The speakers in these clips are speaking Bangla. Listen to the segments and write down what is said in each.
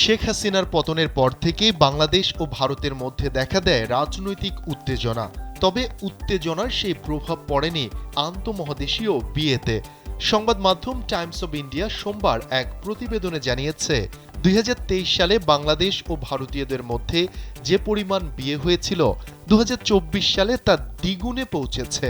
শেখ হাসিনার পতনের পর থেকেই বাংলাদেশ ও ভারতের মধ্যে দেখা দেয় রাজনৈতিক উত্তেজনা। তবে উত্তেজনার সেই প্রভাব পড়েনি আন্তঃমহাদেশীয় বিয়েতে। সংবাদ মাধ্যম টাইমস অব ইন্ডিয়া সোমবার এক প্রতিবেদনে জানিয়েছে, ২০২৩ সালে বাংলাদেশ ও ভারতীয়দের মধ্যে যে পরিমাণ বিয়ে হয়েছিল, ২০২৪ সালে তা দ্বিগুণে পৌঁছেছে।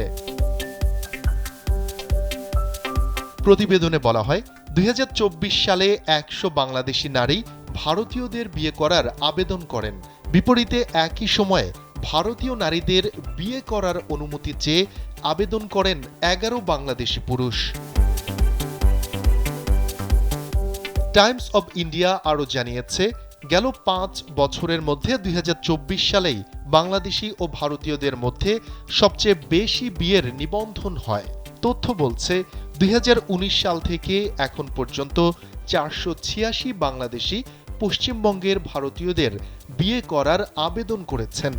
প্রতিবেদনে বলা হয়, ২০২৪ সালে ১০০ বাংলাদেশি নারী ভারতীয়দের বিয়ে করার আবেদন করেন। বিপরীতে একই সময়ে ভারতীয় নারীদের বিয়ে করার অনুমতি চেয়ে আবেদন করেন ১১ বাংলাদেশি পুরুষ। টাইমস অব ইন্ডিয়া আরও জানিয়েছে, গেল ৫ বছরের মধ্যে ২০২৪ সালেই বাংলাদেশি ও ভারতীয়দের মধ্যে সবচেয়ে বেশি বিয়ের নিবন্ধন হয়। তথ্য বলছে, ২০১৯ সাল থেকে এখন পর্যন্ত ৪৮৬ বাংলাদেশি পশ্চিমবঙ্গের ভারতীয়দের বিয়ে করার আবেদন করেছেন।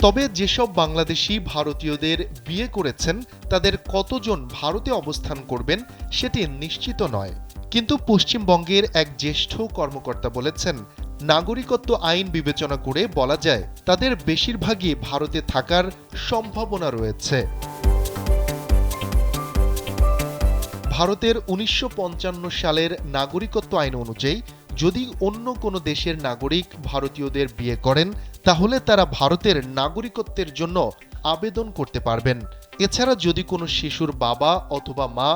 তবে যেসব বাংলাদেশি ভারতীয়দের বিয়ে করেছেন তাদের কতজন ভারতে অবস্থান করবেন সেটি নিশ্চিত নয়। কিন্তু পশ্চিমবঙ্গের এক জ্যেষ্ঠ কর্মকর্তা বলেছেন, নাগরিকত্ব আইন বিবেচনা করে বলা যায় তাদের বেশিরভাগই ভারতে থাকার সম্ভাবনা রয়েছে। ভারতের ১৯৫৫ সালের নাগরিকত্ব আইন অনুযায়ী যদি অন্য কোনো দেশের নাগরিক ভারতীয়দের বিয়ে করেন তাহলে তারা ভারতের নাগরিকত্বের জন্য আবেদন করতে পারবেন। এছাড়া যদি কোনো শিশুর বাবা অথবা মা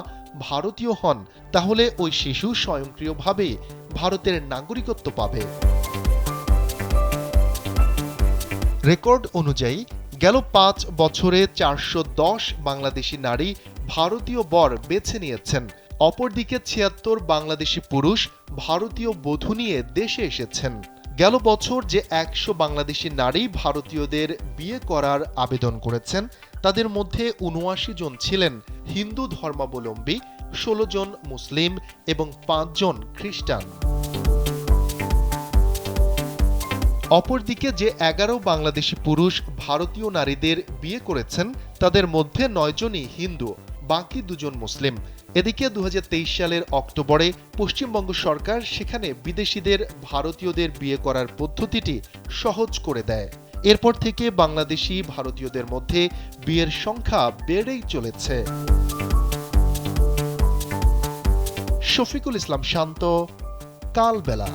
ভারতীয় হন তাহলে ওই শিশু স্বয়ংক্রিয়ভাবে ভারতের নাগরিকত্ব পাবে। রেকর্ড অনুযায়ী গেল ৫ বছরে ৪১০ বাংলাদেশি নারী ভারতীয় বর বেছে নিয়েছেন। অপরদিকে ৭৬ বাংলাদেশি পুরুষ ভারতীয় বধূ নিয়ে দেশে এসেছেন। গেল বছর যে ১০০ বাংলাদেশি নারী ভারতীয়দের বিয়ে করার আবেদন করেছেন তাদের মধ্যে ৭৯ জন ছিলেন হিন্দু ধর্মাবলম্বী, ১৬ জন মুসলিম এবং ৫ জন খ্রিস্টান। অপরদিকে যে ১১ বাংলাদেশি পুরুষ ভারতীয় নারীদের বিয়ে করেছেন তাদের মধ্যে ৯ জনই হিন্দু, বাকি ২ জন মুসলিম। এদিকে ২০২৩ সালের অক্টোবরে পশ্চিমবঙ্গ সরকার সেখানে বিদেশিদের ভারতীয়দের বিয়ে করার পদ্ধতিটি সহজ করে দেয়। এরপর থেকে বাংলাদেশি ভারতীয়দের মধ্যে বিয়ের সংখ্যা বেড়েই চলেছে। শফিকুল ইসলাম শান্ত, কালবেলা।